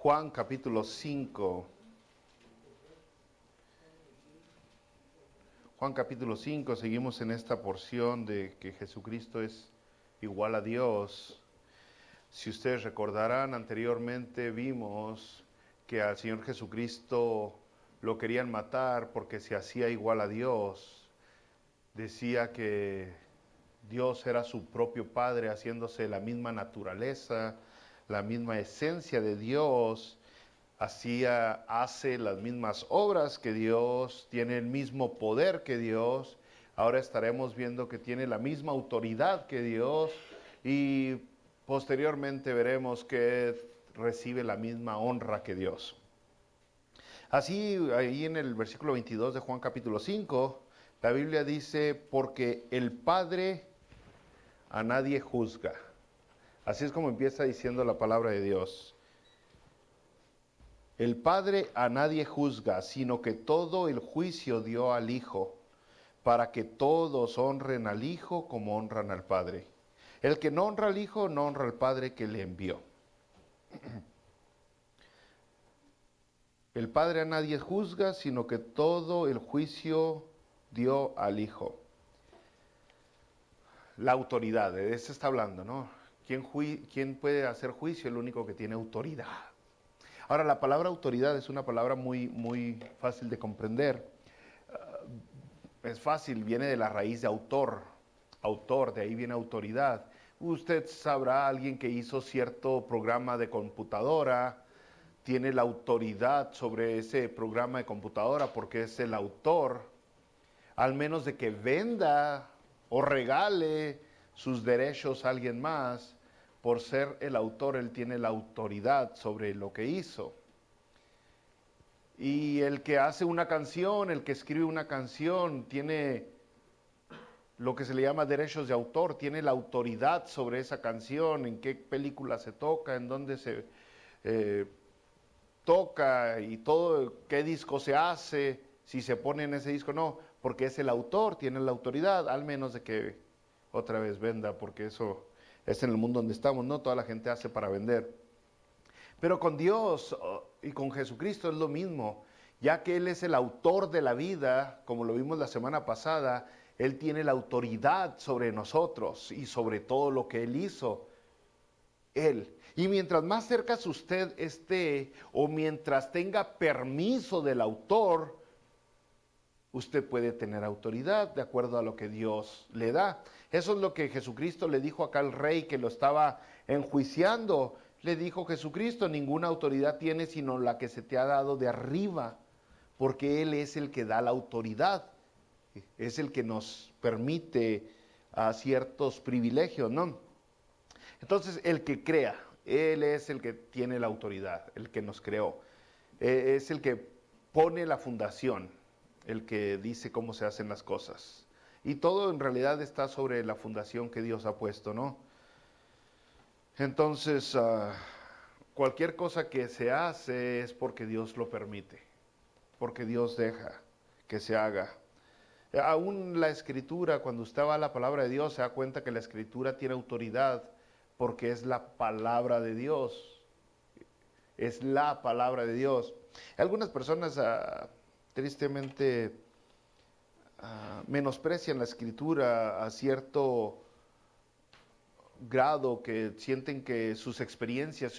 Juan capítulo 5. Juan capítulo 5, seguimos en esta porción de que Jesucristo es igual a Dios. Si ustedes recordarán, anteriormente vimos que al Señor Jesucristo lo querían matar porque se hacía igual a Dios. Decía que Dios era su propio Padre, haciéndose la misma naturaleza, la misma esencia de Dios. Hace las mismas obras que Dios, tiene el mismo poder que Dios. Ahora estaremos viendo que tiene la misma autoridad que Dios y posteriormente veremos que recibe la misma honra que Dios. Así, ahí en el versículo 22 de Juan capítulo 5, la Biblia dice, porque el Padre a nadie juzga. Así es como empieza diciendo la palabra de Dios. El Padre a nadie juzga, sino que todo el juicio dio al Hijo, para que todos honren al Hijo como honran al Padre. El que no honra al Hijo, no honra al Padre que le envió. El Padre a nadie juzga, sino que todo el juicio dio al Hijo. La autoridad, de eso está hablando, ¿no? ¿Quién puede hacer juicio? El único que tiene autoridad. Ahora, la palabra autoridad es una palabra muy fácil de comprender. Es fácil, viene de la raíz de autor, de ahí viene autoridad. Usted sabrá, alguien que hizo cierto programa de computadora, tiene la autoridad sobre ese programa de computadora porque es el autor, al menos de que venda o regale sus derechos a alguien más. Por ser el autor, él tiene la autoridad sobre lo que hizo. Y el que hace una canción, el que escribe una canción, tiene lo que se le llama derechos de autor, tiene la autoridad sobre esa canción, en qué película se toca, en dónde se toca y todo, qué disco se hace, si se pone en ese disco, no, porque es el autor, tiene la autoridad, al menos de que otra vez venda, porque eso es en el mundo donde estamos, no toda la gente hace para vender. Pero con Dios y con Jesucristo es lo mismo, ya que Él es el autor de la vida, como lo vimos la semana pasada, Él tiene la autoridad sobre nosotros y sobre todo lo que Él hizo. Él. Y mientras más cerca usted esté, o mientras tenga permiso del autor, usted puede tener autoridad de acuerdo a lo que Dios le da. Eso es lo que Jesucristo le dijo acá al rey que lo estaba enjuiciando. Le dijo Jesucristo, ninguna autoridad tienes sino la que se te ha dado de arriba, porque Él es el que da la autoridad. Es el que nos permite ciertos privilegios, ¿no? Entonces, el que crea, Él es el que tiene la autoridad, el que nos creó. Es el que pone la fundación, el que dice cómo se hacen las cosas. Y todo en realidad está sobre la fundación que Dios ha puesto, ¿no? Entonces, cualquier cosa que se hace es porque Dios lo permite, porque Dios deja que se haga. Aún la Escritura, cuando usted va a la palabra de Dios, se da cuenta que la Escritura tiene autoridad porque es la palabra de Dios. Es la palabra de Dios. Algunas personas tristemente menosprecian la Escritura a cierto grado, que sienten que sus experiencias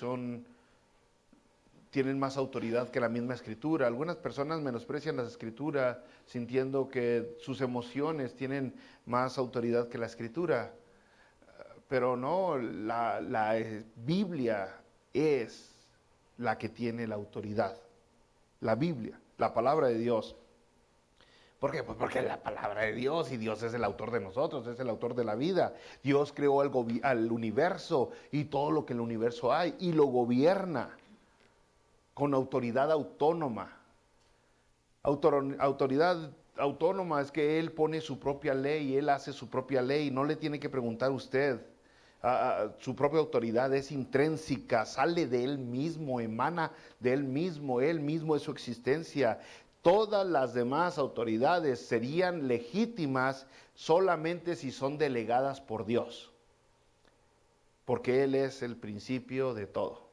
tienen más autoridad que la misma Escritura. Algunas personas menosprecian la Escritura sintiendo que sus emociones tienen más autoridad que la Escritura. Pero no, la Biblia es la que tiene la autoridad. La Biblia, la palabra de Dios. ¿Por qué? Pues porque es la palabra de Dios y Dios es el autor de nosotros, es el autor de la vida. Dios creó al universo y todo lo que en el universo hay y lo gobierna con autoridad autónoma. Autoridad autónoma es que Él pone su propia ley, Él hace su propia ley, no le tiene que preguntar a usted. Su propia autoridad es intrínseca, sale de Él mismo, emana de Él mismo es su existencia. Todas las demás autoridades serían legítimas solamente si son delegadas por Dios, porque Él es el principio de todo.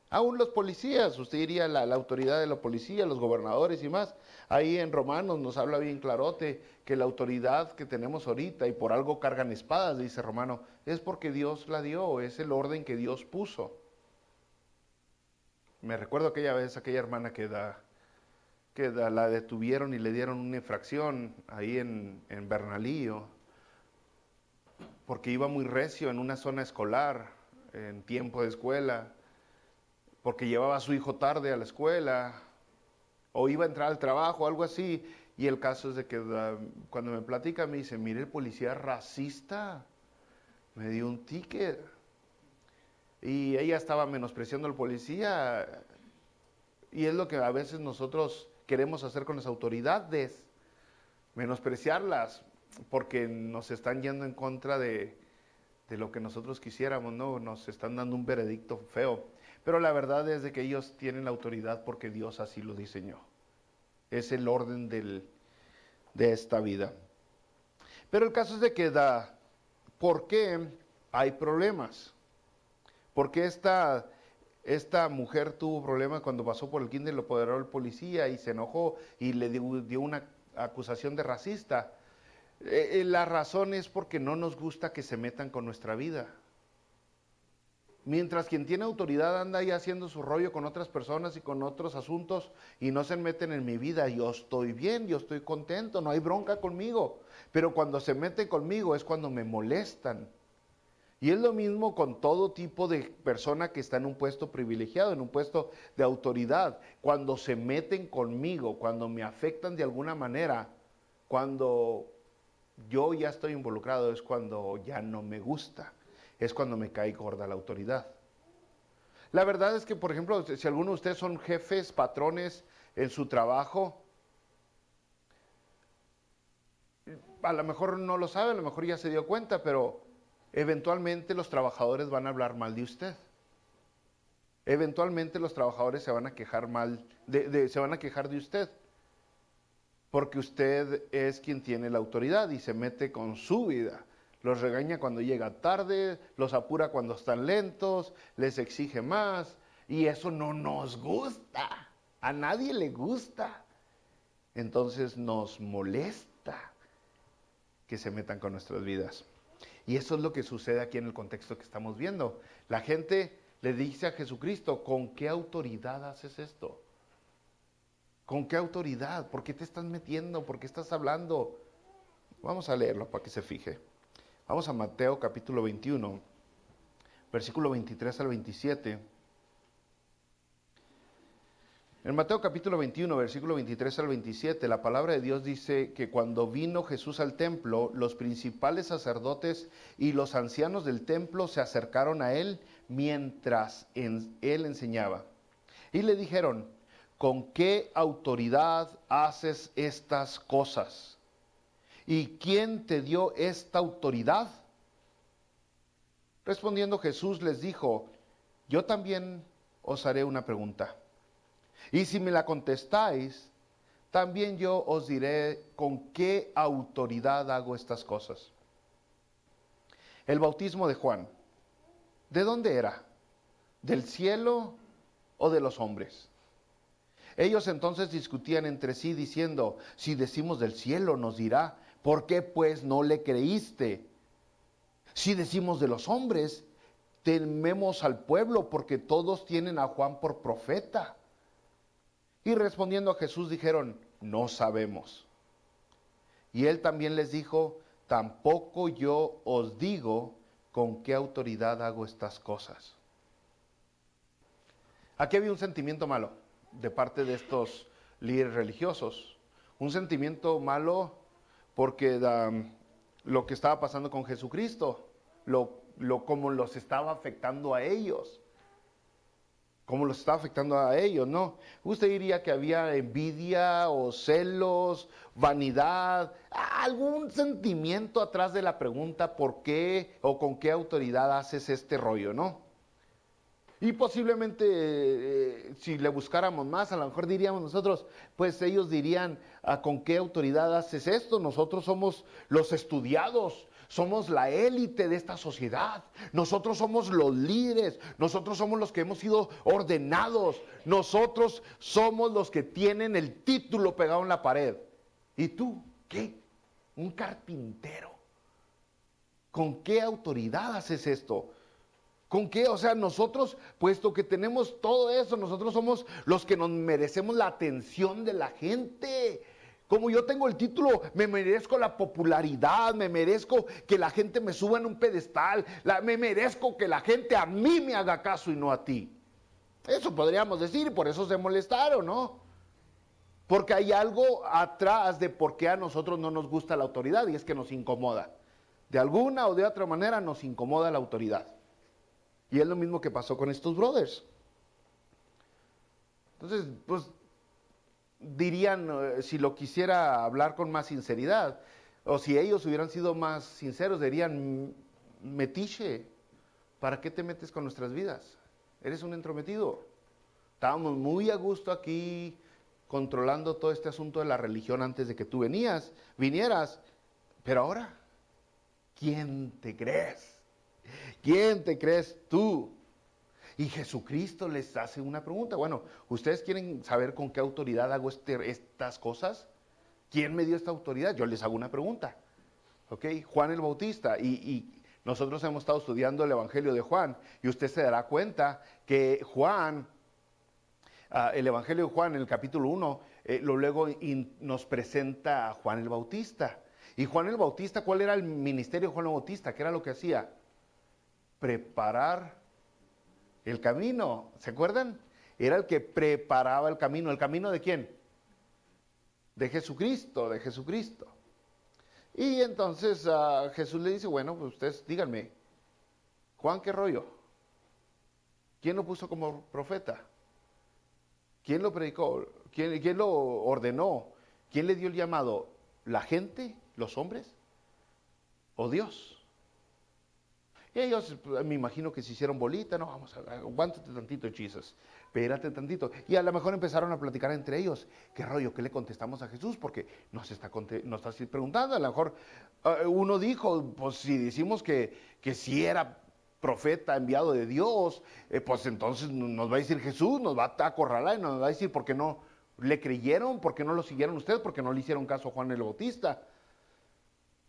Aún los policías, usted diría la autoridad de la policía, los gobernadores y más. Ahí en Romanos nos habla bien clarote que la autoridad que tenemos ahorita y por algo cargan espadas, dice Romano, es porque Dios la dio, es el orden que Dios puso. Me recuerdo aquella vez, aquella hermana la detuvieron y le dieron una infracción ahí en Bernalillo, porque iba muy recio en una zona escolar, en tiempo de escuela, porque llevaba a su hijo tarde a la escuela, o iba a entrar al trabajo, algo así. Y el caso es de que cuando me platica me dice, mire, el policía racista me dio un ticket. Y ella estaba menospreciando al policía. Y es lo que a veces nosotros queremos hacer con las autoridades, menospreciarlas, porque nos están yendo en contra de lo que nosotros quisiéramos, ¿no? Nos están dando un veredicto feo. Pero la verdad es de que ellos tienen la autoridad porque Dios así lo diseñó. Es el orden de esta vida. Pero el caso es de que ¿por qué hay problemas? ¿Por qué esta mujer tuvo problemas cuando pasó por el kinder, lo apoderó el policía y se enojó y le dio una acusación de racista? La razón es porque no nos gusta que se metan con nuestra vida. Mientras quien tiene autoridad anda ahí haciendo su rollo con otras personas y con otros asuntos y no se meten en mi vida, yo estoy bien, yo estoy contento, no hay bronca conmigo. Pero cuando se meten conmigo es cuando me molestan. Y es lo mismo con todo tipo de persona que está en un puesto privilegiado, en un puesto de autoridad. Cuando se meten conmigo, cuando me afectan de alguna manera, cuando yo ya estoy involucrado, es cuando ya no me gusta. Es cuando me cae gorda la autoridad. La verdad es que, por ejemplo, si alguno de ustedes son jefes, patrones en su trabajo, a lo mejor no lo sabe, a lo mejor ya se dio cuenta, pero eventualmente los trabajadores van a hablar mal de usted. Eventualmente los trabajadores se van a quejar se van a quejar de usted, porque usted es quien tiene la autoridad y se mete con su vida. Los regaña cuando llega tarde, los apura cuando están lentos, les exige más, y eso no nos gusta, a nadie le gusta. Entonces nos molesta que se metan con nuestras vidas. Y eso es lo que sucede aquí en el contexto que estamos viendo. La gente le dice a Jesucristo, ¿con qué autoridad haces esto? ¿Con qué autoridad? ¿Por qué te estás metiendo? ¿Por qué estás hablando? Vamos a leerlo para que se fije. Vamos a Mateo capítulo 21, versículo 23 al 27. En Mateo capítulo 21, versículo 23 al 27, la palabra de Dios dice que cuando vino Jesús al templo, los principales sacerdotes y los ancianos del templo se acercaron a él mientras él enseñaba. Y le dijeron, ¿con qué autoridad haces estas cosas? ¿Y quién te dio esta autoridad? Respondiendo Jesús les dijo, yo también os haré una pregunta. Y si me la contestáis, también yo os diré con qué autoridad hago estas cosas. El bautismo de Juan, ¿de dónde era? ¿Del cielo o de los hombres? Ellos entonces discutían entre sí diciendo, si decimos del cielo nos dirá, ¿por qué pues no le creíste? Si decimos de los hombres, tememos al pueblo porque todos tienen a Juan por profeta. Y respondiendo a Jesús dijeron, no sabemos. Y él también les dijo, tampoco yo os digo con qué autoridad hago estas cosas. Aquí había un sentimiento malo de parte de estos líderes religiosos. Un sentimiento malo porque lo que estaba pasando con Jesucristo, como los estaba afectando a ellos. Como los estaba afectando a ellos, ¿no? Usted diría que había envidia o celos, vanidad, algún sentimiento atrás de la pregunta por qué o con qué autoridad haces este rollo, ¿no? Y posiblemente si le buscáramos más, a lo mejor diríamos nosotros, pues ellos dirían, ¿con qué autoridad haces esto? Nosotros somos los estudiados, somos la élite de esta sociedad, nosotros somos los líderes, nosotros somos los que hemos sido ordenados, nosotros somos los que tienen el título pegado en la pared. ¿Y tú qué? Un carpintero. ¿Con qué autoridad haces esto? ¿Con qué? O sea, nosotros, puesto que tenemos todo eso, nosotros somos los que nos merecemos la atención de la gente. Como yo tengo el título, me merezco la popularidad, me merezco que la gente me suba en un pedestal, me merezco que la gente a mí me haga caso y no a ti. Eso podríamos decir, y por eso se molestaron, ¿no? Porque hay algo atrás de por qué a nosotros no nos gusta la autoridad, y es que nos incomoda. De alguna o de otra manera nos incomoda la autoridad. Y es lo mismo que pasó con estos brothers. Entonces, pues, dirían, si lo quisiera hablar con más sinceridad, o si ellos hubieran sido más sinceros, dirían, metiche, ¿para qué te metes con nuestras vidas? Eres un entrometido. Estábamos muy a gusto aquí, controlando todo este asunto de la religión antes de que tú vinieras, pero ahora, ¿quién te crees? ¿Quién te crees tú? Y Jesucristo les hace una pregunta. Bueno, ¿ustedes quieren saber con qué autoridad hago estas cosas? ¿Quién me dio esta autoridad? Yo les hago una pregunta. ¿Ok? Juan el Bautista. Y nosotros hemos estado estudiando el Evangelio de Juan. Y usted se dará cuenta que Juan, el Evangelio de Juan, en el capítulo 1, luego nos presenta a Juan el Bautista. Y Juan el Bautista, ¿cuál era el ministerio de Juan el Bautista? ¿Qué era lo que hacía? Preparar el camino, ¿se acuerdan? Era el que preparaba el camino. ¿El camino de quién? De Jesucristo, de Jesucristo. Y entonces Jesús le dice, bueno, pues ustedes díganme, Juan, ¿qué rollo? ¿Quién lo puso como profeta? ¿Quién lo predicó? ¿Quién lo ordenó? ¿Quién le dio el llamado? ¿La gente? ¿Los hombres? ¿O Dios? Y ellos, me imagino que se hicieron bolita, no, vamos a aguántate tantito, Jesus, espérate tantito. Y a lo mejor empezaron a platicar entre ellos, ¿qué rollo? ¿Qué le contestamos a Jesús? Porque nos está preguntando, a lo mejor uno dijo, pues si decimos que sí era profeta enviado de Dios, pues entonces nos va a decir Jesús, nos va a acorralar y nos va a decir, ¿por qué no le creyeron? ¿Por qué no lo siguieron ustedes? ¿Por qué no le hicieron caso a Juan el Bautista?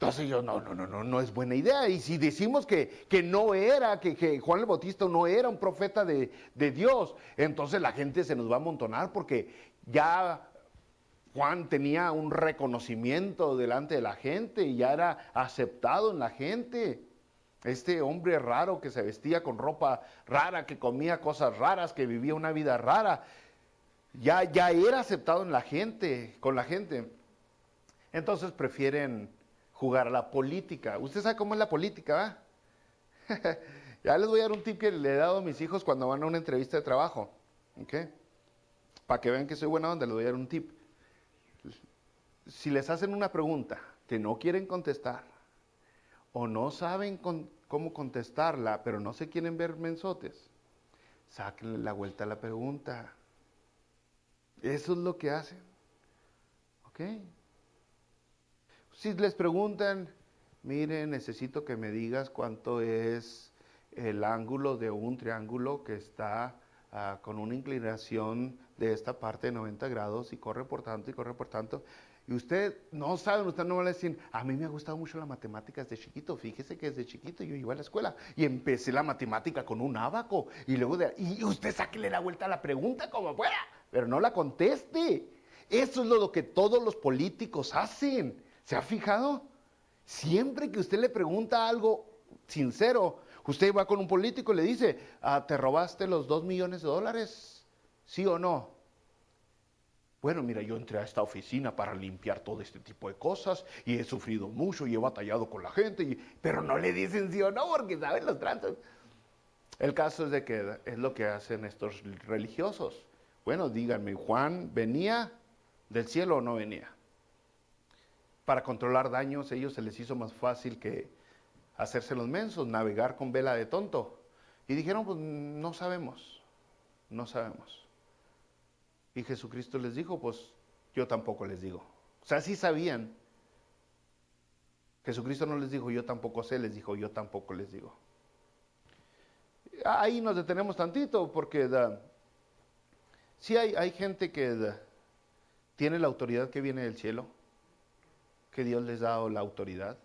Entonces yo, no es buena idea. Y si decimos que no era, que Juan el Bautista no era un profeta de Dios, entonces la gente se nos va a amontonar porque ya Juan tenía un reconocimiento delante de la gente y ya era aceptado en la gente. Este hombre raro que se vestía con ropa rara, que comía cosas raras, que vivía una vida rara, ya era aceptado en la gente, con la gente. Entonces prefieren jugar a la política. Usted sabe cómo es la política, ¿verdad? Ya les voy a dar un tip que le he dado a mis hijos cuando van a una entrevista de trabajo. ¿Ok? Para que vean que soy buena onda, les voy a dar un tip. Si les hacen una pregunta que no quieren contestar o no saben cómo contestarla, pero no se quieren ver mensotes, sáquenle la vuelta a la pregunta. Eso es lo que hacen. ¿Ok? Si les preguntan, mire, necesito que me digas cuánto es el ángulo de un triángulo que está con una inclinación de esta parte de 90 grados y corre por tanto y corre por tanto. Y usted no sabe, usted no va a decir, a mí me ha gustado mucho la matemática desde chiquito, fíjese que desde chiquito yo iba a la escuela y empecé la matemática con un ábaco y luego y usted sáquele la vuelta a la pregunta como pueda, pero no la conteste. Eso es lo que todos los políticos hacen. ¿Se ha fijado? Siempre que usted le pregunta algo sincero, usted va con un político y le dice, ¿te robaste los 2 millones de dólares? ¿Sí o no? Bueno, mira, yo entré a esta oficina para limpiar todo este tipo de cosas y he sufrido mucho y he batallado con la gente, pero no le dicen sí o no porque saben los tratos. El caso es de que es lo que hacen estos religiosos. Bueno, díganme, ¿Juan venía del cielo o no venía? Para controlar daños, ellos se les hizo más fácil que hacerse los mensos, navegar con vela de tonto. Y dijeron, pues no sabemos, no sabemos. Y Jesucristo les dijo, pues yo tampoco les digo. O sea, sí sabían. Jesucristo no les dijo, yo tampoco sé, les dijo, yo tampoco les digo. Ahí nos detenemos tantito, porque sí hay gente que tiene la autoridad que viene del cielo, que Dios les ha dado la autoridad.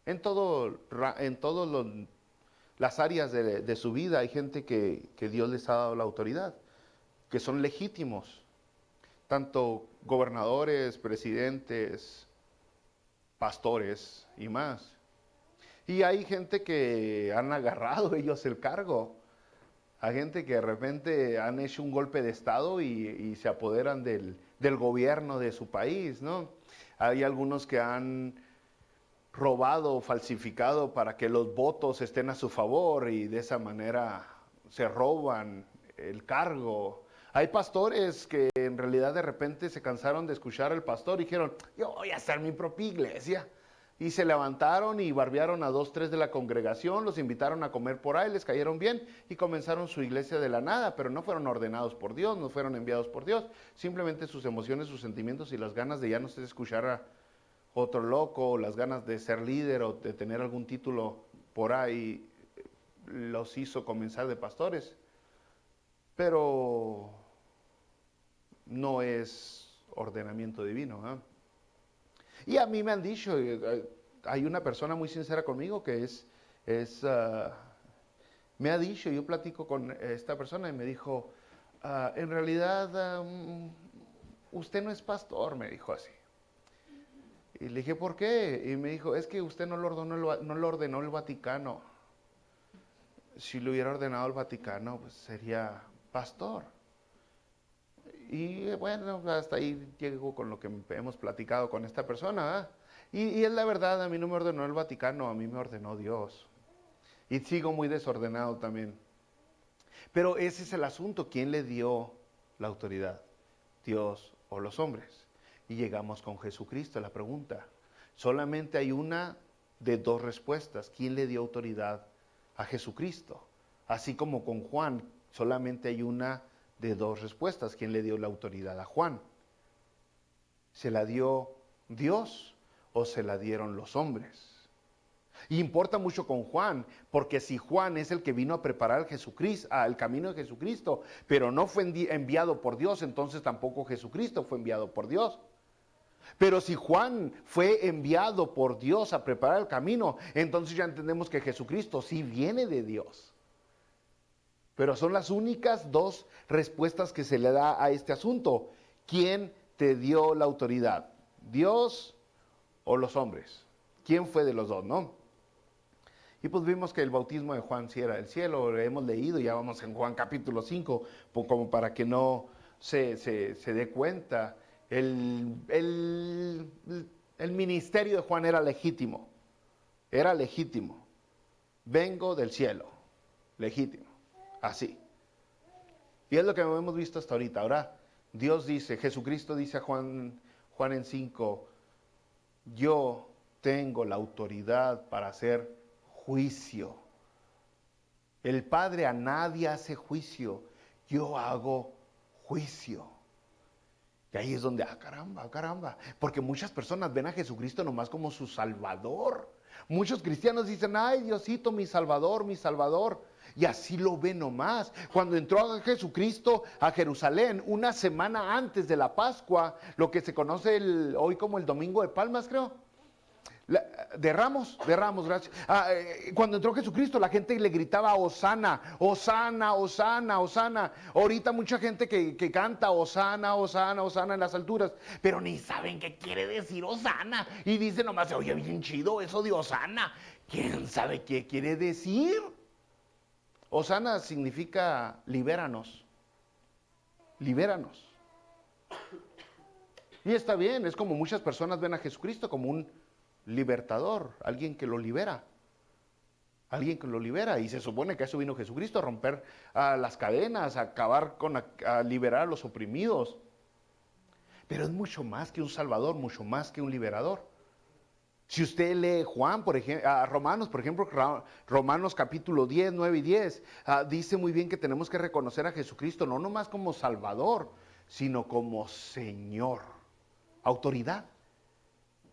En todas las áreas de su vida hay gente que Dios les ha dado la autoridad, que son legítimos, tanto gobernadores, presidentes, pastores y más. Y hay gente que han agarrado ellos el cargo. Hay gente que de repente han hecho un golpe de estado y se apoderan del gobierno de su país, ¿no? Hay algunos que han robado o falsificado para que los votos estén a su favor y de esa manera se roban el cargo. Hay pastores que en realidad de repente se cansaron de escuchar al pastor y dijeron, yo voy a hacer mi propia iglesia. Y se levantaron y barbearon a 2, 3 de la congregación, los invitaron a comer por ahí, les cayeron bien y comenzaron su iglesia de la nada, pero no fueron ordenados por Dios, no fueron enviados por Dios. Simplemente sus emociones, sus sentimientos y las ganas de ya no se escuchar a otro loco, o las ganas de ser líder o de tener algún título por ahí, los hizo comenzar de pastores. Pero no es ordenamiento divino, ¿eh? Y a mí me han dicho, hay una persona muy sincera conmigo que me ha dicho, yo platico con esta persona y me dijo, en realidad usted no es pastor, me dijo así. Y le dije, ¿por qué? Y me dijo, es que usted no lo ordenó el Vaticano. Si lo hubiera ordenado el Vaticano, pues sería pastor. Y bueno, hasta ahí llego con lo que hemos platicado con esta persona, ¿eh? Y es la verdad, a mí no me ordenó el Vaticano, a mí me ordenó Dios. Y sigo muy desordenado también. Pero ese es el asunto, ¿quién le dio la autoridad? ¿Dios o los hombres? Y llegamos con Jesucristo a la pregunta. Solamente hay una de dos respuestas. ¿Quién le dio autoridad a Jesucristo? Así como con Juan, solamente hay una de dos respuestas. ¿Quién le dio la autoridad a Juan? ¿Se la dio Dios o se la dieron los hombres? Y importa mucho con Juan, porque si Juan es el que vino a preparar el camino de Jesucristo, pero no fue enviado por Dios, entonces tampoco Jesucristo fue enviado por Dios. Pero si Juan fue enviado por Dios a preparar el camino, entonces ya entendemos que Jesucristo sí viene de Dios. Pero son las únicas dos respuestas que se le da a este asunto. ¿Quién te dio la autoridad? ¿Dios o los hombres? ¿Quién fue de los dos, no? Y pues vimos que el bautismo de Juan sí era del cielo, lo hemos leído, ya vamos en Juan capítulo 5, como para que no se dé cuenta. El ministerio de Juan era legítimo, vengo del cielo, legítimo, así. Y es lo que hemos visto hasta ahorita. Ahora Dios dice, Jesucristo dice a Juan en 5, yo tengo la autoridad para hacer juicio. El Padre a nadie hace juicio, yo hago juicio. Y ahí es donde, caramba, porque muchas personas ven a Jesucristo nomás como su Salvador. Muchos cristianos dicen, ay Diosito, mi Salvador, mi Salvador. Y así lo ven nomás. Cuando entró Jesucristo a Jerusalén, una semana antes de la Pascua, lo que se conoce hoy como el Domingo de Palmas, creo. De Ramos, gracias. Cuando entró Jesucristo, la gente le gritaba Hosana, Hosana, Hosana, Hosana. Ahorita mucha gente que canta Hosana, Hosana, Hosana en las alturas, pero ni saben qué quiere decir Hosana. Y dicen nomás, oye, bien chido eso de Hosana. ¿Quién sabe qué quiere decir? Hosana significa libéranos. Libéranos. Y está bien, es como muchas personas ven a Jesucristo como un libertador, alguien que lo libera, y se supone que a eso vino Jesucristo, a romper las cadenas, a liberar a los oprimidos. Pero es mucho más que un salvador, mucho más que un liberador. Si usted lee Juan, por ejemplo, Romanos, por ejemplo, Romanos capítulo 10, 9 y 10, dice muy bien que tenemos que reconocer a Jesucristo no nomás como Salvador, sino como Señor, autoridad.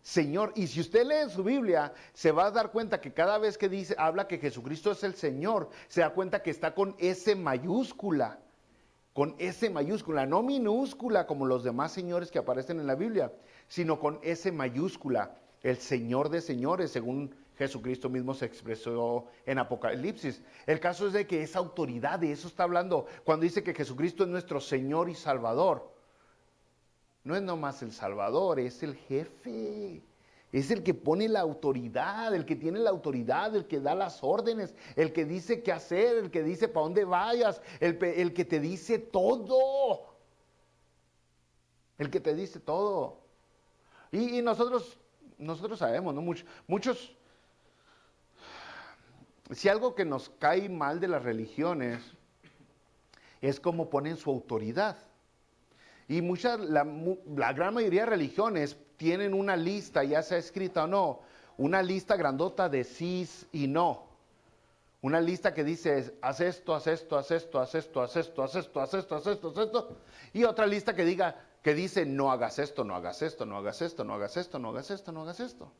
Señor. Y si usted lee en su Biblia, se va a dar cuenta que cada vez que dice, habla que Jesucristo es el Señor, se da cuenta que está con S mayúscula. Con S mayúscula, no minúscula como los demás señores que aparecen en la Biblia, sino con S mayúscula, el Señor de señores, según Jesucristo mismo se expresó en Apocalipsis. El caso es de que esa autoridad, de eso está hablando, cuando dice que Jesucristo es nuestro Señor y Salvador. No es nomás el Salvador, es el jefe. Es el que pone la autoridad, el que tiene la autoridad, el que da las órdenes, el que dice qué hacer, el que dice para dónde vayas, el que te dice todo. El que te dice todo. Y nosotros sabemos, ¿no? Muchos, si algo que nos cae mal de las religiones es cómo ponen su autoridad. Y la gran mayoría de religiones tienen una lista, ya sea escrita o no, una lista grandota de sís y no. Una lista que dice, haz esto, haz esto, haz esto, haz esto, haz esto, haz esto, haz esto, haz esto, haz esto. Y otra lista que dice, no hagas esto, no hagas esto, no hagas esto, no hagas esto, no hagas esto, no hagas esto.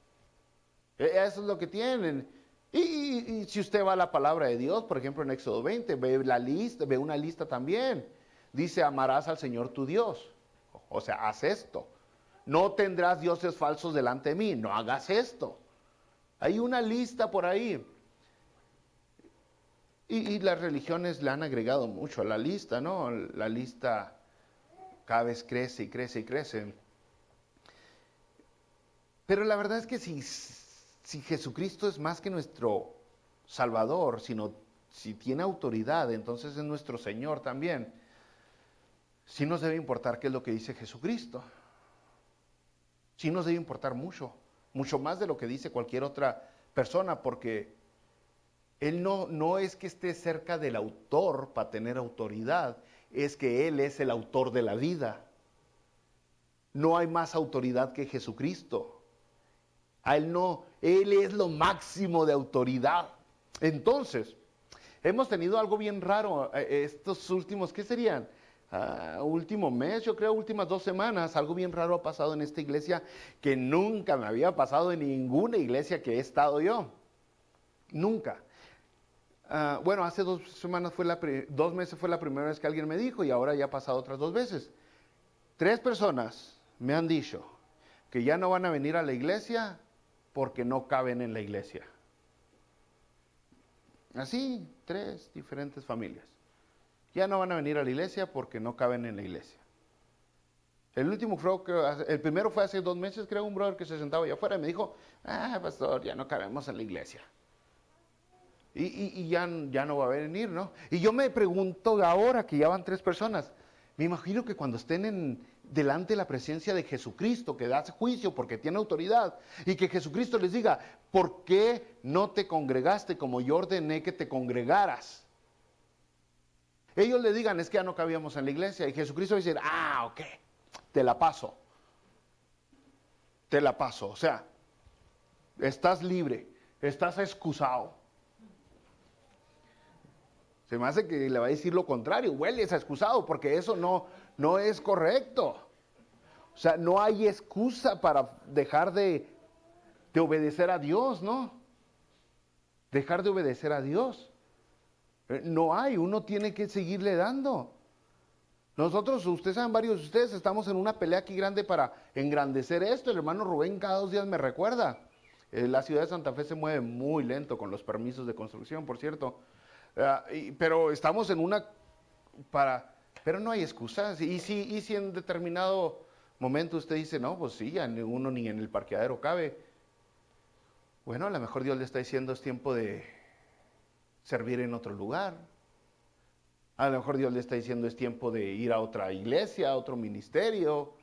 Eso es lo que tienen. Y si usted va a la palabra de Dios, por ejemplo en Éxodo 20, ve una lista también. Dice, amarás al Señor tu Dios. O sea, haz esto. No tendrás dioses falsos delante de mí. No hagas esto. Hay una lista por ahí. Y las religiones le han agregado mucho a la lista, ¿no? La lista cada vez crece y crece y crece. Pero la verdad es que si Jesucristo es más que nuestro Salvador, si tiene autoridad, entonces es nuestro Señor también. Sí nos debe importar qué es lo que dice Jesucristo. Sí nos debe importar mucho, mucho más de lo que dice cualquier otra persona, porque Él no es que esté cerca del autor para tener autoridad, es que Él es el autor de la vida. No hay más autoridad que Jesucristo. Él es lo máximo de autoridad. Entonces, hemos tenido algo bien raro estos últimos, ¿qué serían? Último mes, yo creo, últimas 2 semanas, algo bien raro ha pasado en esta iglesia que nunca me había pasado en ninguna iglesia que he estado yo. Nunca. Bueno, hace 2 semanas 2 meses fue la primera vez que alguien me dijo y ahora ya ha pasado otras 2 veces. 3 personas me han dicho que ya no van a venir a la iglesia porque no caben en la iglesia. Así, 3 diferentes familias. Ya no van a venir a la iglesia porque no caben en la iglesia. El primero fue hace 2 meses, creo, un brother que se sentaba allá afuera y me dijo, pastor, ya no cabemos en la iglesia. Y ya no va a venir, ¿no? Y yo me pregunto ahora que ya van 3 personas, me imagino que cuando estén delante de la presencia de Jesucristo, que da juicio porque tiene autoridad, y que Jesucristo les diga, ¿por qué no te congregaste como yo ordené que te congregaras? Ellos le digan, es que ya no cabíamos en la iglesia, y Jesucristo va a decir, ok, te la paso, o sea, estás libre, estás excusado. Se me hace que le va a decir lo contrario, hueles a excusado, porque eso no es correcto. O sea, no hay excusa para dejar de obedecer a Dios, ¿no? Dejar de obedecer a Dios. No hay, uno tiene que seguirle dando. Nosotros, ustedes saben, varios de ustedes estamos en una pelea aquí grande para engrandecer esto. El hermano Rubén cada 2 días me recuerda. La ciudad de Santa Fe se mueve muy lento con los permisos de construcción, por cierto. Pero estamos en pero no hay excusas. Y si en determinado momento usted dice, no, pues sí, ya uno ni en el parqueadero cabe. Bueno, a lo mejor Dios le está diciendo es tiempo de servir en otro lugar. A lo mejor Dios le está diciendo es tiempo de ir a otra iglesia, a otro ministerio.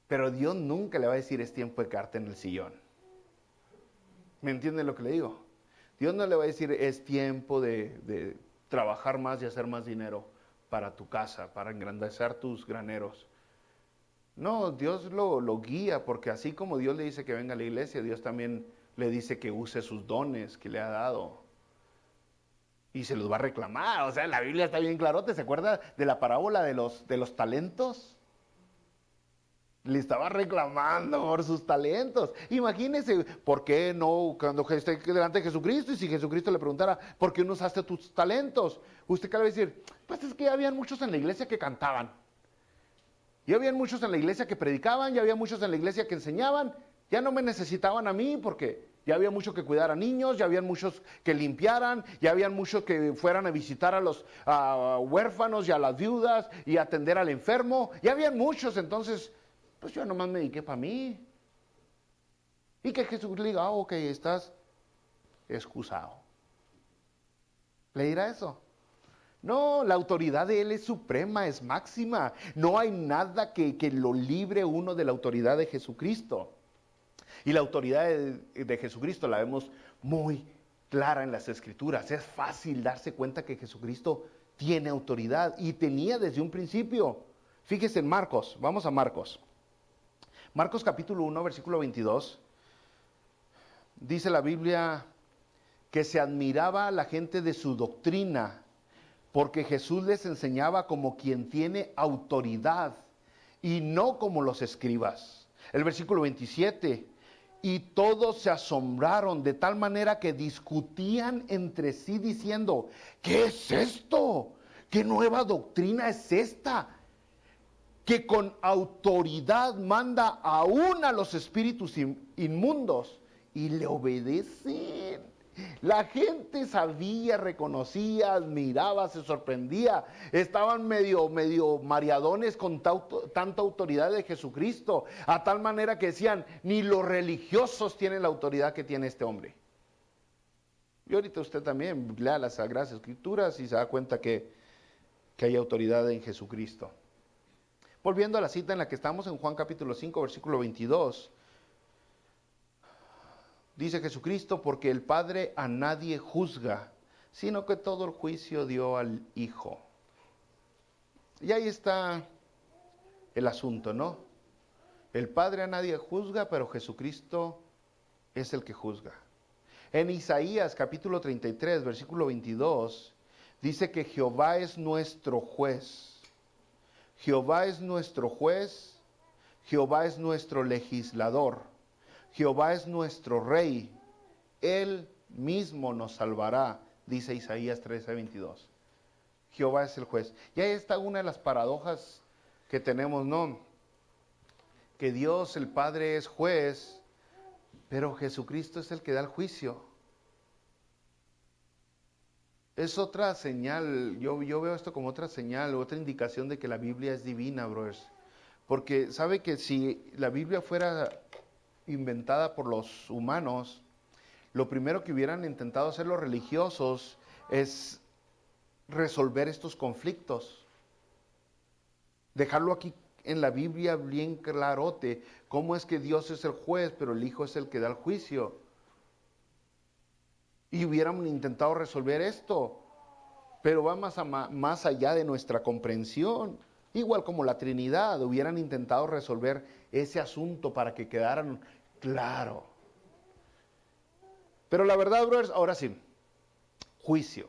Pero Dios nunca le va a decir es tiempo de quedarte en el sillón. ¿Me entiende lo que le digo? Dios no le va a decir es tiempo de trabajar más y hacer más dinero para tu casa, para engrandecer tus graneros. No, Dios lo guía, porque así como Dios le dice que venga a la iglesia, Dios también le dice que use sus dones que le ha dado. Y se los va a reclamar. O sea, la Biblia está bien clarote. ¿Se acuerda de la parábola de los talentos? Le estaba reclamando por sus talentos. Imagínese, ¿por qué no cuando esté delante de Jesucristo? Y si Jesucristo le preguntara, ¿por qué no usaste tus talentos? Usted qué le va a decir, pues es que ya habían muchos en la iglesia que cantaban. Ya habían muchos en la iglesia que predicaban, ya había muchos en la iglesia que enseñaban. Ya no me necesitaban a mí porque ya había muchos que cuidar a niños, ya habían muchos que limpiaran, ya habían muchos que fueran a visitar a los huérfanos y a las viudas y atender al enfermo. Ya habían muchos, entonces pues yo nomás me dediqué para mí. Y que Jesús le diga, ok, estás excusado. ¿Le dirá eso? No, la autoridad de Él es suprema, es máxima. No hay nada que lo libre uno de la autoridad de Jesucristo. Y la autoridad de Jesucristo la vemos muy clara en las Escrituras. Es fácil darse cuenta que Jesucristo tiene autoridad y tenía desde un principio. Fíjese en Marcos, vamos a Marcos. Marcos capítulo 1, versículo 22, dice la Biblia que se admiraba a la gente de su doctrina, porque Jesús les enseñaba como quien tiene autoridad y no como los escribas. El versículo 27, y todos se asombraron de tal manera que discutían entre sí diciendo, ¿qué es esto? ¿Qué nueva doctrina es esta? Que con autoridad manda aún a los espíritus inmundos y le obedecen. La gente sabía, reconocía, admiraba, se sorprendía. Estaban medio mareadones con tanta autoridad de Jesucristo, a tal manera que decían, ni los religiosos tienen la autoridad que tiene este hombre. Y ahorita usted también lea las Sagradas Escrituras y se da cuenta que hay autoridad en Jesucristo. Volviendo a la cita en la que estamos en Juan capítulo 5, versículo 22, dice Jesucristo, porque el Padre a nadie juzga, sino que todo el juicio dio al Hijo. Y ahí está el asunto, ¿no? El Padre a nadie juzga, pero Jesucristo es el que juzga. En Isaías capítulo 33, versículo 22, dice que Jehová es nuestro juez. Jehová es nuestro juez, Jehová es nuestro legislador, Jehová es nuestro rey, Él mismo nos salvará, dice Isaías 13:22. Jehová es el juez. Y ahí está una de las paradojas que tenemos, ¿no? Que Dios el Padre es juez, pero Jesucristo es el que da el juicio. Es otra señal, yo veo esto como otra señal, otra indicación de que la Biblia es divina, brothers. Porque sabe que si la Biblia fuera inventada por los humanos, lo primero que hubieran intentado hacer los religiosos es resolver estos conflictos. Dejarlo aquí en la Biblia bien clarote, cómo es que Dios es el juez, pero el Hijo es el que da el juicio. Y hubieran intentado resolver esto, pero va más allá de nuestra comprensión. Igual como la Trinidad, hubieran intentado resolver ese asunto para que quedaran claro. Pero la verdad, brothers, ahora sí, juicio.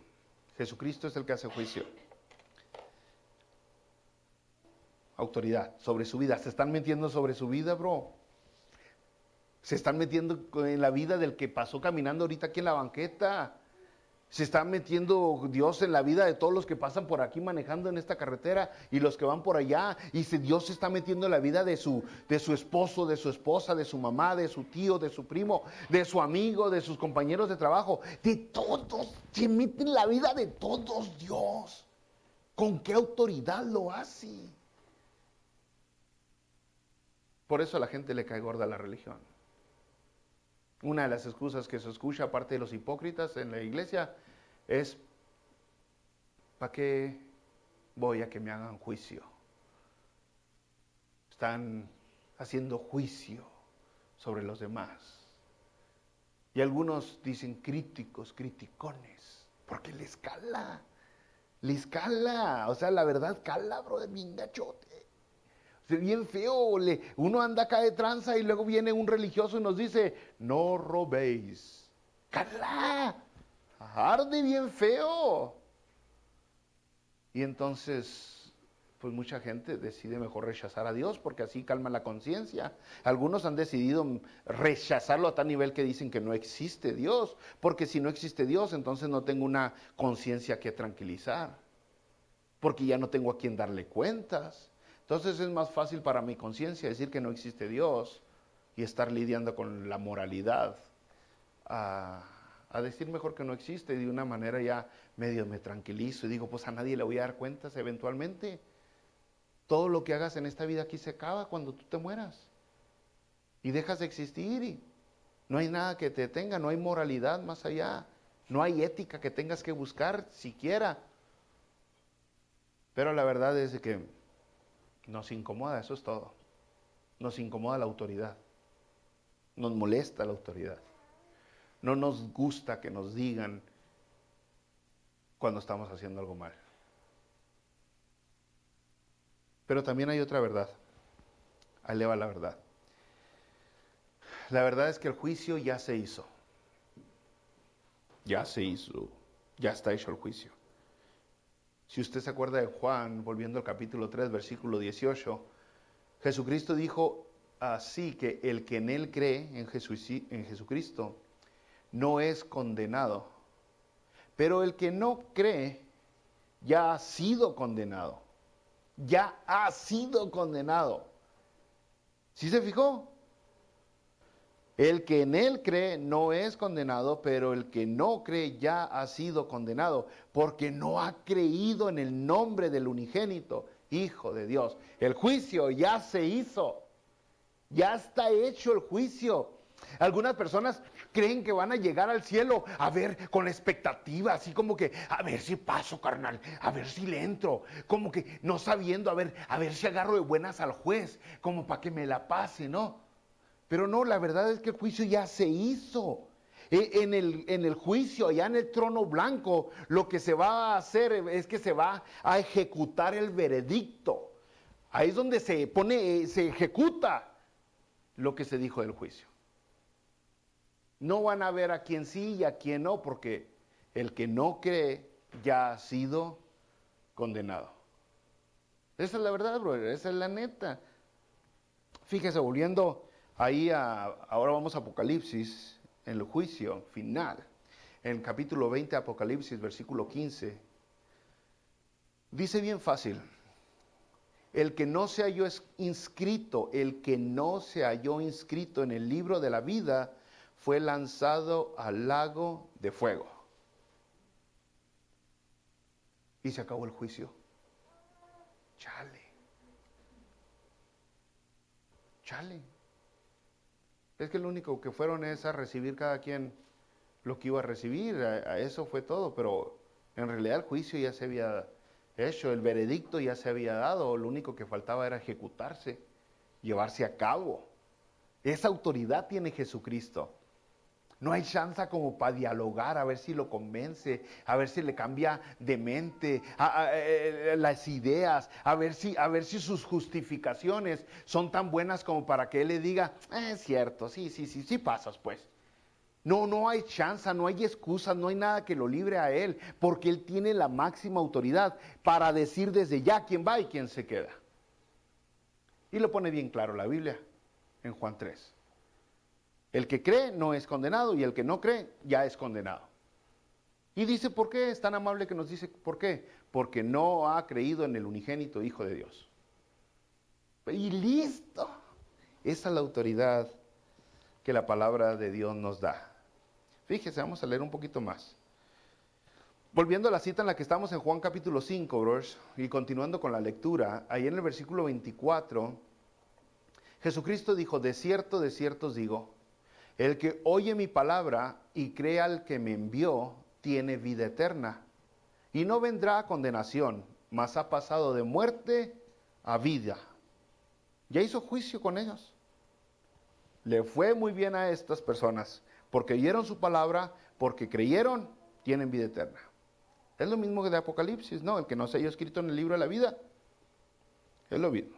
Jesucristo es el que hace juicio. Autoridad sobre su vida. ¿Se están metiendo sobre su vida, bro? Se están metiendo en la vida del que pasó caminando ahorita aquí en la banqueta. Se está metiendo Dios en la vida de todos los que pasan por aquí manejando en esta carretera y los que van por allá. Y Dios se está metiendo en la vida de su esposo, de su esposa, de su mamá, de su tío, de su primo, de su amigo, de sus compañeros de trabajo. De todos, se mete en la vida de todos Dios. ¿Con qué autoridad lo hace? Por eso a la gente le cae gorda la religión. Una de las excusas que se escucha, aparte de los hipócritas en la iglesia, es, ¿para qué voy a que me hagan juicio? Están haciendo juicio sobre los demás. Y algunos dicen críticos, criticones, porque les cala. O sea, la verdad cala, brother, bien gachote. Bien feo, uno anda acá de tranza y luego viene un religioso y nos dice, no robéis. ¡Cala! Arde bien feo. Y entonces pues mucha gente decide mejor rechazar a Dios porque así calma la conciencia. Algunos han decidido rechazarlo a tal nivel que dicen que no existe Dios, porque si no existe Dios, entonces no tengo una conciencia que tranquilizar, porque ya no tengo a quien darle cuentas. Entonces es más fácil para mi conciencia decir que no existe Dios y estar lidiando con la moralidad, a decir mejor que no existe. Y de una manera ya medio me tranquilizo y digo, pues a nadie le voy a dar cuentas eventualmente. Todo lo que hagas en esta vida aquí se acaba cuando tú te mueras y dejas de existir, y no hay nada que te detenga, no hay moralidad más allá, no hay ética que tengas que buscar siquiera. Pero la verdad es que nos incomoda, eso es todo. Nos incomoda la autoridad, nos molesta la autoridad, no nos gusta que nos digan cuando estamos haciendo algo mal. Pero también hay otra verdad. Ahí le va la verdad. La verdad es que el juicio ya se hizo. Ya se hizo. Ya está hecho el juicio. Si usted se acuerda de Juan, volviendo al capítulo 3, versículo 18, Jesucristo dijo así, que el que en él cree, en Jesucristo, no es condenado. Pero el que no cree ya ha sido condenado. Ya ha sido condenado. ¿Sí se fijó? El que en él cree no es condenado, pero el que no cree ya ha sido condenado, porque no ha creído en el nombre del unigénito Hijo de Dios. El juicio ya se hizo. Ya está hecho el juicio. Algunas personas creen que van a llegar al cielo a ver con la expectativa, así como que a ver si paso, carnal, a ver si le entro, como que no sabiendo, a ver si agarro de buenas al juez, como para que me la pase, ¿no? Pero no, la verdad es que el juicio ya se hizo. En el juicio, allá en el trono blanco, lo que se va a hacer es que se va a ejecutar el veredicto. Ahí es donde se ejecuta lo que se dijo del juicio. No van a ver a quién sí y a quién no, porque el que no cree ya ha sido condenado. Esa es la verdad, brother, esa es la neta. Fíjese, volviendo ahí ahora vamos a Apocalipsis, en el juicio final. En el capítulo 20 de Apocalipsis, versículo 15, dice bien fácil: el que no se halló inscrito, el que no se halló inscrito en el libro de la vida, fue lanzado al lago de fuego. Y se acabó el juicio. Chale. Es que lo único que fueron es a recibir cada quien lo que iba a recibir. A eso fue todo, pero en realidad el juicio ya se había hecho, el veredicto ya se había dado. Lo único que faltaba era ejecutarse, llevarse a cabo. Esa autoridad tiene Jesucristo. No hay chance como para dialogar, a ver si lo convence, a ver si le cambia de mente las ideas, a ver si sus justificaciones son tan buenas como para que él le diga, es cierto, sí pasas pues. No hay chance, no hay excusa, no hay nada que lo libre a él, porque él tiene la máxima autoridad para decir desde ya quién va y quién se queda. Y lo pone bien claro la Biblia en Juan 3. El que cree no es condenado y el que no cree ya es condenado. Y dice, ¿por qué? Es tan amable que nos dice, ¿por qué? Porque no ha creído en el unigénito Hijo de Dios. Y listo. Esa es la autoridad que la palabra de Dios nos da. Fíjese, vamos a leer un poquito más. Volviendo a la cita en la que estamos en Juan capítulo 5, bros, y continuando con la lectura, ahí en el versículo 24, Jesucristo dijo, de cierto os digo, el que oye mi palabra y cree al que me envió, tiene vida eterna. Y no vendrá a condenación, mas ha pasado de muerte a vida. Ya hizo juicio con ellos. Le fue muy bien a estas personas, porque oyeron su palabra, porque creyeron, tienen vida eterna. Es lo mismo que de Apocalipsis, ¿no? El que no se haya escrito en el libro de la vida. Es lo mismo.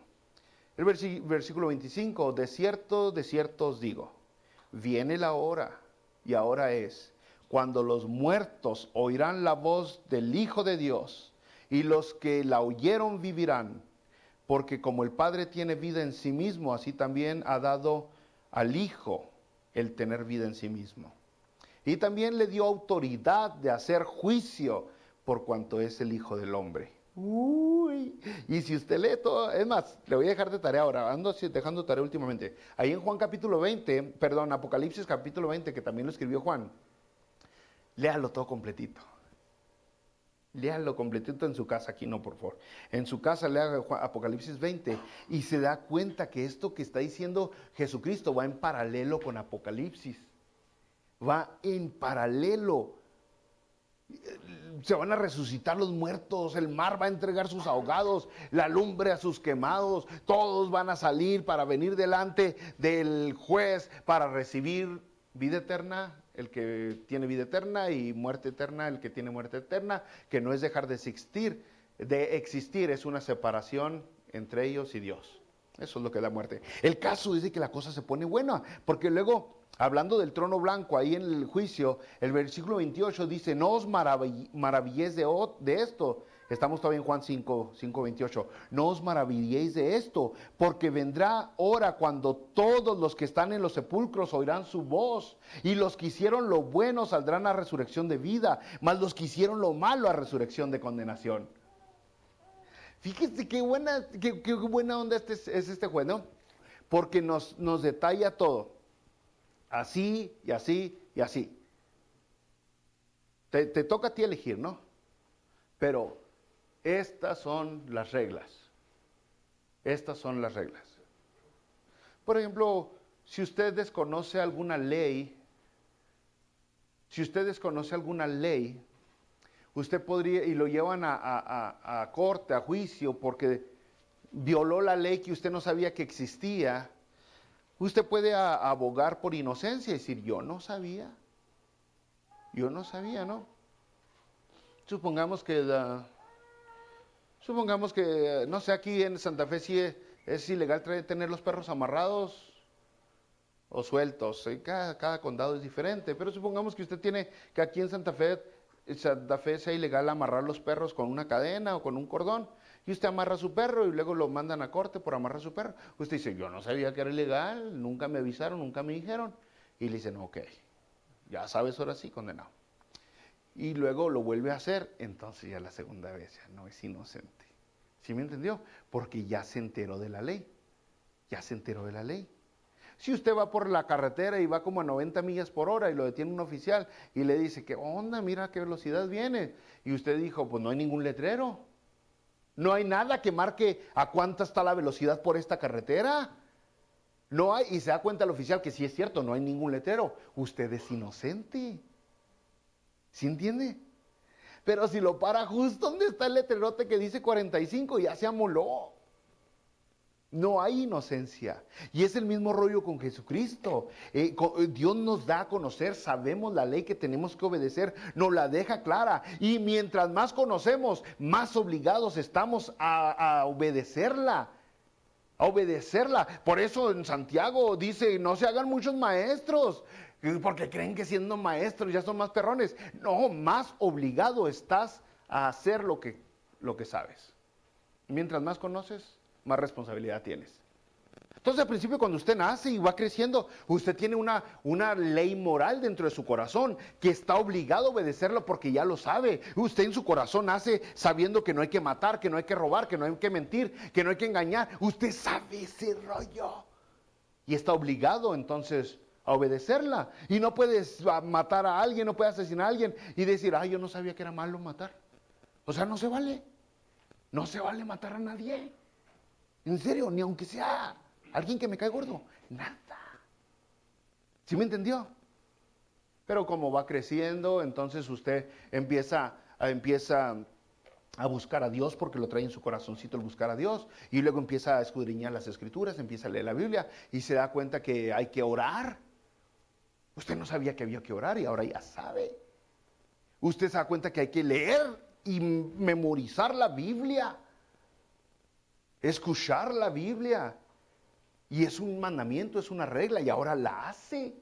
El versículo 25, de cierto os digo, viene la hora, y ahora es, cuando los muertos oirán la voz del Hijo de Dios, y los que la oyeron vivirán. porque como el Padre tiene vida en sí mismo, así también ha dado al Hijo el tener vida en sí mismo. Y también le dio autoridad de hacer juicio por cuanto es el Hijo del Hombre. Uy, y si usted lee todo, es más, le voy a dejar de tarea ahora, ando dejando tarea últimamente. Ahí en Juan capítulo 20, perdón, Apocalipsis capítulo 20, que también lo escribió Juan, léalo todo completito. Léalo completito en su casa, aquí no, por favor. En su casa lea Apocalipsis 20 y se da cuenta que esto que está diciendo Jesucristo va en paralelo con Apocalipsis. Va en paralelo. Se van a resucitar los muertos, el mar va a entregar sus ahogados, la lumbre a sus quemados, todos van a salir para venir delante del juez para recibir vida eterna, el que tiene vida eterna, y muerte eterna, el que tiene muerte eterna, que no es dejar de existir, es una separación entre ellos y Dios. Eso es lo que da muerte. El caso es de que la cosa se pone buena, porque luego, hablando del trono blanco, ahí en el juicio, el versículo 28 dice, no os maravilléis de esto. Estamos todavía en Juan 5:28. No os maravilléis de esto, porque vendrá hora cuando todos los que están en los sepulcros oirán su voz, y los que hicieron lo bueno saldrán a resurrección de vida, mas los que hicieron lo malo a resurrección de condenación. Fíjese qué buena onda es este juez, ¿no? Porque nos detalla todo. Así y así y así. Te toca a ti elegir, ¿no? Pero estas son las reglas. Estas son las reglas. Por ejemplo, si usted desconoce alguna ley, usted podría, y lo llevan a corte, a juicio, porque violó la ley que usted no sabía que existía, usted puede abogar por inocencia y decir, yo no sabía, ¿no? Supongamos que, no sé, aquí en Santa Fe sí es ilegal tener los perros amarrados o sueltos. Cada condado es diferente, pero supongamos que usted tiene, que aquí en Santa Fe sea ilegal amarrar los perros con una cadena o con un cordón, y usted amarra a su perro y luego lo mandan a corte por amarrar a su perro. Usted dice, yo no sabía que era ilegal, nunca me avisaron, nunca me dijeron. Y le dicen, ok, ya sabes, ahora sí, condenado. Y luego lo vuelve a hacer, entonces ya la segunda vez ya no es inocente. ¿Sí me entendió? Porque ya se enteró de la ley. Si usted va por la carretera y va como a 90 millas por hora y lo detiene un oficial y le dice, ¿qué onda? Mira a qué velocidad viene. Y usted dijo, pues no hay ningún letrero. No hay nada que marque a cuánta está la velocidad por esta carretera. No hay, y se da cuenta el oficial que sí es cierto, no hay ningún letrero. Usted es inocente. ¿Sí entiende? Pero si lo para justo donde está el letrerote que dice 45, ya se amoló. No hay inocencia. Y es el mismo rollo con Jesucristo. Dios nos da a conocer, sabemos la ley que tenemos que obedecer, nos la deja clara. Y mientras más conocemos, más obligados estamos a obedecerla. Por eso en Santiago dice, no se hagan muchos maestros, porque creen que siendo maestros ya son más perrones. No, más obligado estás a hacer lo que sabes. Mientras más conoces, más responsabilidad tienes. Entonces, al principio, cuando usted nace y va creciendo, usted tiene una ley moral dentro de su corazón que está obligado a obedecerlo porque ya lo sabe. Usted en su corazón nace sabiendo que no hay que matar, que no hay que robar, que no hay que mentir, que no hay que engañar. Usted sabe ese rollo. Y está obligado, entonces, a obedecerla. Y no puedes matar a alguien, no puedes asesinar a alguien y decir, yo no sabía que era malo matar. O sea, no se vale. No se vale matar a nadie. En serio, ni aunque sea alguien que me cae gordo, nada. ¿Sí me entendió? Pero como va creciendo, entonces usted empieza a buscar a Dios porque lo trae en su corazoncito el buscar a Dios. Y luego empieza a escudriñar las escrituras, empieza a leer la Biblia y se da cuenta que hay que orar. Usted no sabía que había que orar y ahora ya sabe. Usted se da cuenta que hay que leer y memorizar la Biblia. Escuchar la Biblia. Y es un mandamiento, es una regla, y ahora la hace.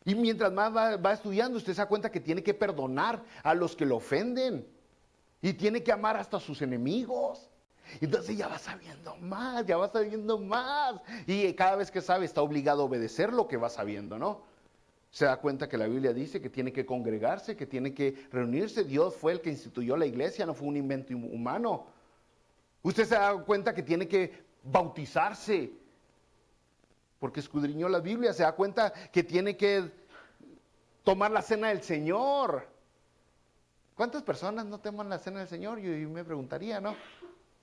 Y mientras más va estudiando, usted se da cuenta que tiene que perdonar a los que lo ofenden. Y tiene que amar hasta a sus enemigos. Entonces ya va sabiendo más, ya va sabiendo más. Y cada vez que sabe está obligado a obedecer lo que va sabiendo, ¿no? Se da cuenta que la Biblia dice que tiene que congregarse, que tiene que reunirse. Dios fue el que instituyó la iglesia, no fue un invento humano. Usted se da cuenta que tiene que bautizarse, porque escudriñó la Biblia. Se da cuenta que tiene que tomar la cena del Señor. ¿Cuántas personas no toman la cena del Señor? Yo me preguntaría, ¿no?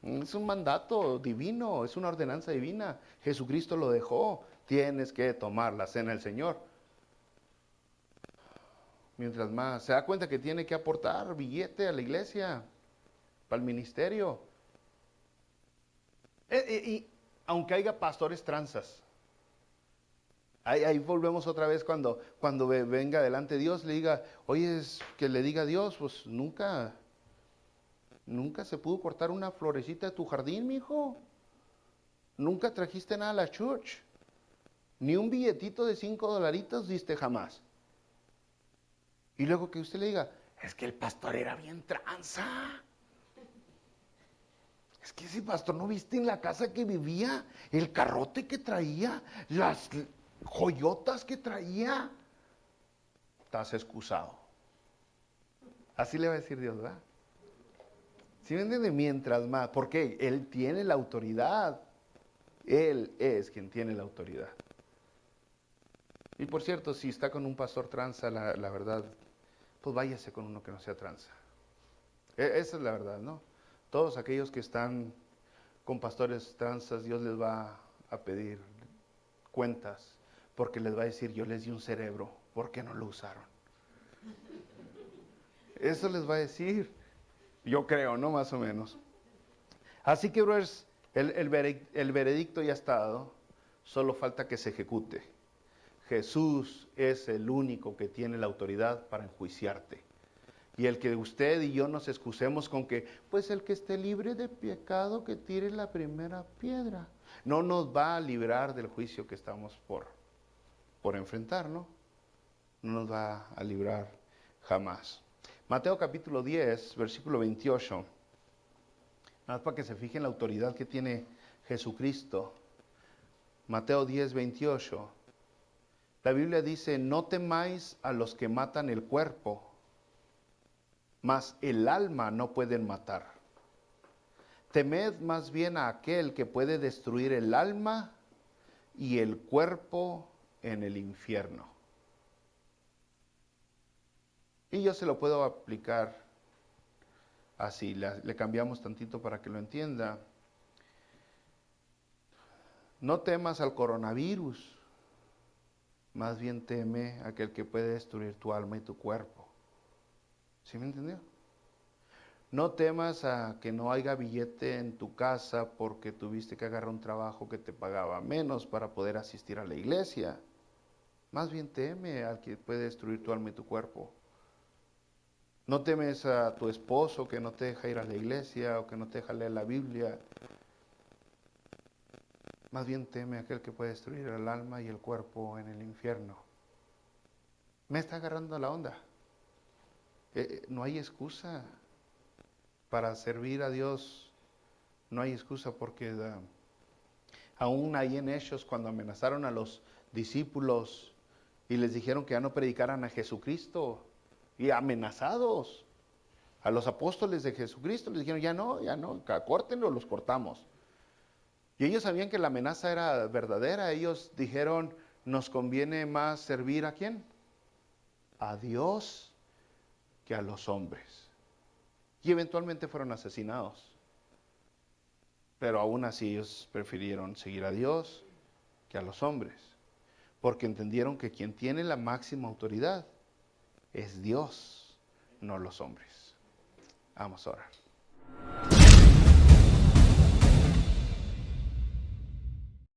Es un mandato divino, es una ordenanza divina. Jesucristo lo dejó. Tienes que tomar la cena del Señor. Mientras más, se da cuenta que tiene que aportar billete a la iglesia, para el ministerio. Y aunque haya pastores tranzas, ahí volvemos otra vez cuando venga delante Dios, le diga, oye, que le diga a Dios, pues nunca se pudo cortar una florecita de tu jardín, mijo. Nunca trajiste nada a la church. Ni un billetito de $5 diste jamás. Y luego que usted le diga, es que el pastor era bien tranza. Es que ese pastor, ¿no viste en la casa que vivía? El carrote que traía, las joyotas que traía. Estás excusado. Así le va a decir Dios, ¿verdad? ¿Sí me entiende? Mientras más, porque Él tiene la autoridad. Él es quien tiene la autoridad. Y por cierto, si está con un pastor tranza, la verdad, pues váyase con uno que no sea tranza. Esa es la verdad, ¿no? Todos aquellos que están con pastores tranzas, Dios les va a pedir cuentas, porque les va a decir, yo les di un cerebro, ¿por qué no lo usaron? Eso les va a decir, yo creo, ¿no? Más o menos. Así que, brothers, el veredicto ya está dado, solo falta que se ejecute. Jesús es el único que tiene la autoridad para enjuiciarte. Y el que usted y yo nos excusemos con que, pues el que esté libre de pecado, que tire la primera piedra, no nos va a librar del juicio que estamos por enfrentar, ¿no? No nos va a librar jamás. Mateo capítulo 10, versículo 28. Nada más para que se fijen la autoridad que tiene Jesucristo. Mateo 10, 28. La Biblia dice, no temáis a los que matan el cuerpo, mas el alma no pueden matar. Temed más bien a aquel que puede destruir el alma y el cuerpo en el infierno. Y yo se lo puedo aplicar así, le cambiamos tantito para que lo entienda. No temas al coronavirus, más bien teme a aquel que puede destruir tu alma y tu cuerpo. ¿Sí me entendió? No temas a que no haya billete en tu casa porque tuviste que agarrar un trabajo que te pagaba menos para poder asistir a la iglesia. Más bien teme al que puede destruir tu alma y tu cuerpo. No temes a tu esposo que no te deja ir a la iglesia o que no te deja leer la Biblia. Más bien teme a aquel que puede destruir el alma y el cuerpo en el infierno. ¿Me está agarrando la onda? No hay excusa. Para servir a Dios no hay excusa porque aún ahí en Hechos cuando amenazaron a los discípulos y les dijeron que ya no predicaran a Jesucristo y amenazados a los apóstoles de Jesucristo les dijeron ya no, córtenlo, los cortamos. Y ellos sabían que la amenaza era verdadera. Ellos dijeron, nos conviene más servir ¿a quién? A Dios que a los hombres. Y eventualmente fueron asesinados. Pero aún así ellos prefirieron seguir a Dios que a los hombres. Porque entendieron que quien tiene la máxima autoridad es Dios, no los hombres. Vamos a orar.